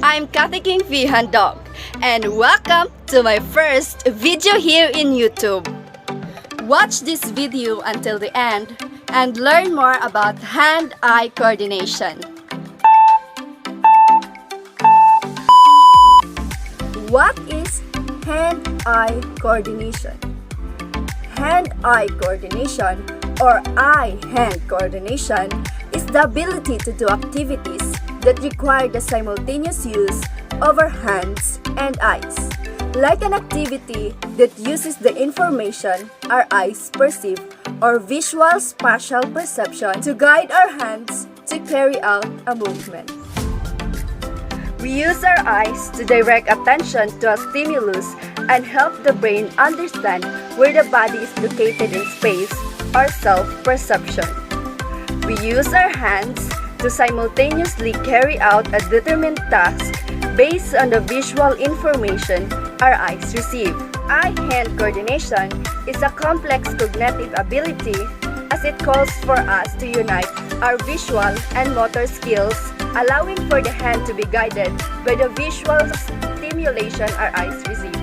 I'm Kathy King V. Handog, and welcome to my first video here in YouTube. Watch this video until the end and learn more about hand-eye coordination. What is hand-eye coordination? Hand-eye coordination, or eye-hand coordination, is the ability to do activities that require the simultaneous use of our hands and eyes, like an activity that uses the information our eyes perceive or visual spatial perception to guide our hands to carry out a movement. We use our eyes to direct attention to a stimulus and help the brain understand where the body is located in space or self-perception. We use our hands to simultaneously carry out a determined task based on the visual information our eyes receive. Eye-hand coordination is a complex cognitive ability as it calls for us to unite our visual and motor skills, allowing for the hand to be guided by the visual stimulation our eyes receive.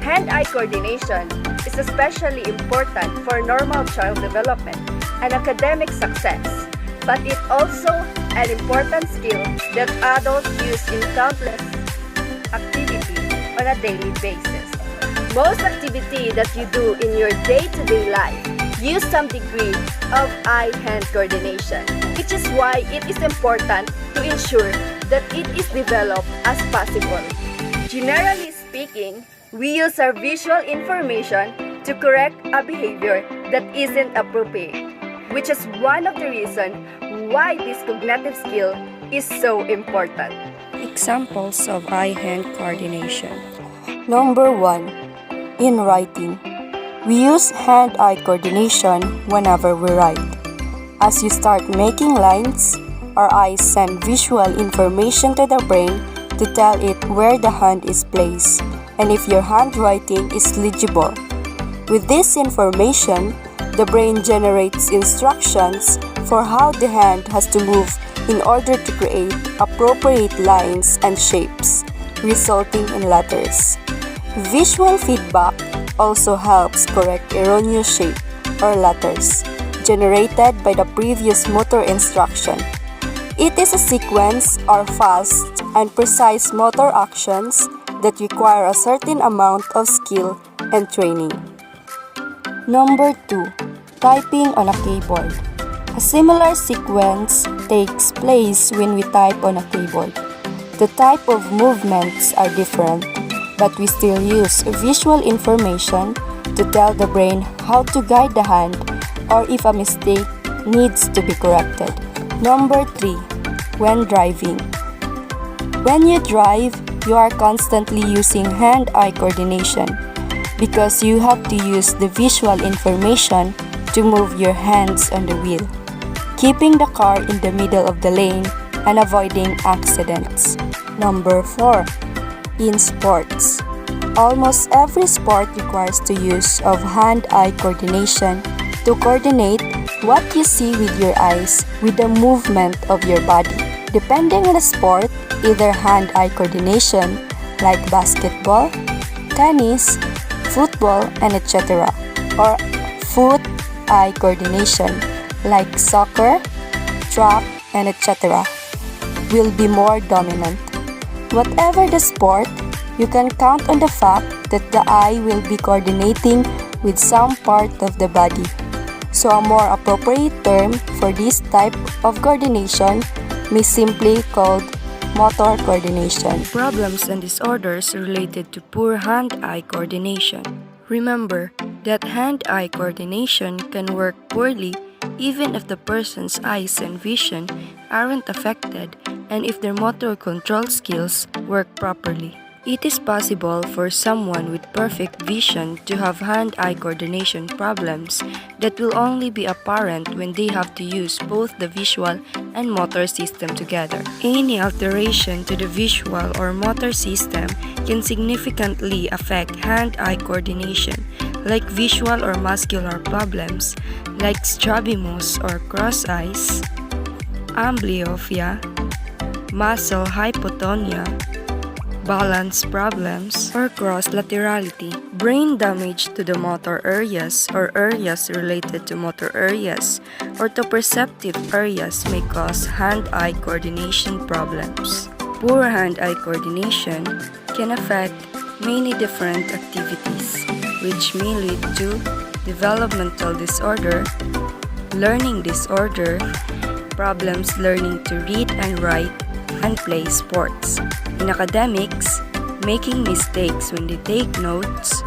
Hand-eye coordination is especially important for normal child development and academic success, but it's also an important skill that adults use in countless activities on a daily basis. Most activity that you do in your day-to-day life use some degree of eye-hand coordination, which is why it is important to ensure that it is developed as possible. Generally speaking, we use our visual information to correct a behavior that isn't appropriate, which is one of the reasons why this cognitive skill is so important. Examples of eye-hand coordination. Number 1. In writing. We use hand-eye coordination whenever we write. As you start making lines, our eyes send visual information to the brain to tell it where the hand is placed and if your handwriting is legible. With this information, the brain generates instructions for how the hand has to move in order to create appropriate lines and shapes, resulting in letters. Visual feedback also helps correct erroneous shape or letters generated by the previous motor instruction. It is a sequence or fast and precise motor actions that require a certain amount of skill and training. Number 2. Typing on a keyboard. A similar sequence takes place when we type on a keyboard. The type of movements are different, but we still use visual information to tell the brain how to guide the hand or if a mistake needs to be corrected. Number 3. When driving. When you drive, you are constantly using hand-eye coordination because you have to use the visual information to move your hands on the wheel, keeping the car in the middle of the lane and avoiding accidents. Number 4. In sports. Almost every sport requires the use of hand-eye coordination to coordinate what you see with your eyes with the movement of your body. Depending on the sport, either hand-eye coordination like basketball, tennis, football, and etc., or foot-eye coordination like soccer, track, and etc., will be more dominant. Whatever the sport, you can count on the fact that the eye will be coordinating with some part of the body. So a more appropriate term for this type of coordination may simply called motor coordination. Problems and disorders related to poor hand-eye coordination. Remember that hand-eye coordination can work poorly even if the person's eyes and vision aren't affected and if their motor control skills work properly. It is possible for someone with perfect vision to have hand-eye coordination problems that will only be apparent when they have to use both the visual and motor system together. Any alteration to the visual or motor system can significantly affect hand-eye coordination, like visual or muscular problems like strabismus or cross eyes, amblyopia, muscle hypotonia, balance problems, or cross-laterality. Brain damage to the motor areas or areas related to motor areas or to perceptive areas may cause hand-eye coordination problems. Poor hand-eye coordination can affect many different activities, which may lead to developmental disorder, learning disorder, problems learning to read and write, and play sports. In academics, making mistakes when they take notes,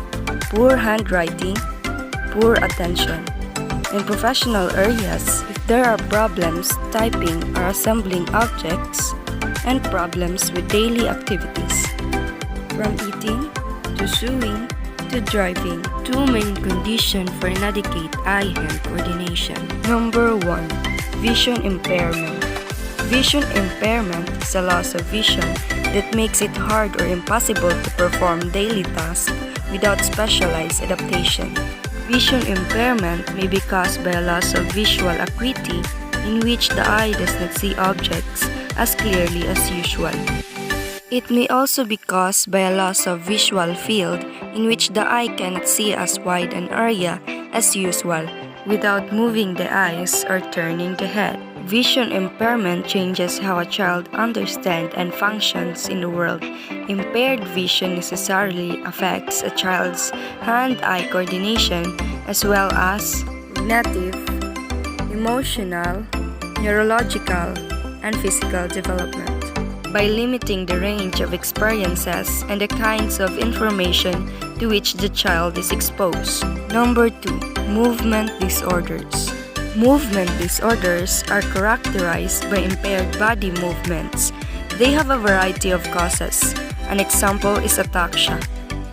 poor handwriting, poor attention. In professional areas, if there are problems typing or assembling objects, and problems with daily activities, from eating to sewing to driving. Two main conditions for inadequate eye-hand coordination. Number 1. Vision impairment. Vision impairment is a loss of vision that makes it hard or impossible to perform daily tasks without specialized adaptation. Vision impairment may be caused by a loss of visual acuity in which the eye does not see objects as clearly as usual. It may also be caused by a loss of visual field in which the eye cannot see as wide an area as usual without moving the eyes or turning the head. Vision impairment changes how a child understands and functions in the world. Impaired vision necessarily affects a child's hand-eye coordination as well as cognitive, emotional, neurological, and physical development. By limiting the range of experiences and the kinds of information to which the child is exposed. Number 2. Movement disorders. Movement disorders are characterized by impaired body movements. They have a variety of causes. An example is ataxia,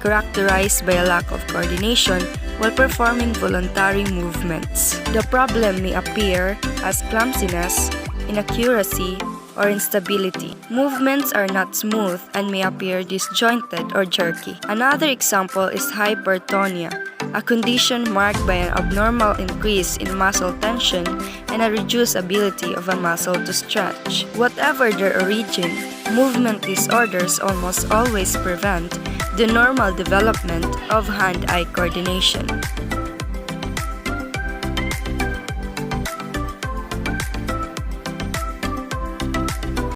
characterized by a lack of coordination while performing voluntary movements. The problem may appear as clumsiness, inaccuracy, or instability. Movements are not smooth and may appear disjointed or jerky. Another example is hypertonia, a condition marked by an abnormal increase in muscle tension and a reduced ability of a muscle to stretch. Whatever their origin, movement disorders almost always prevent the normal development of hand-eye coordination.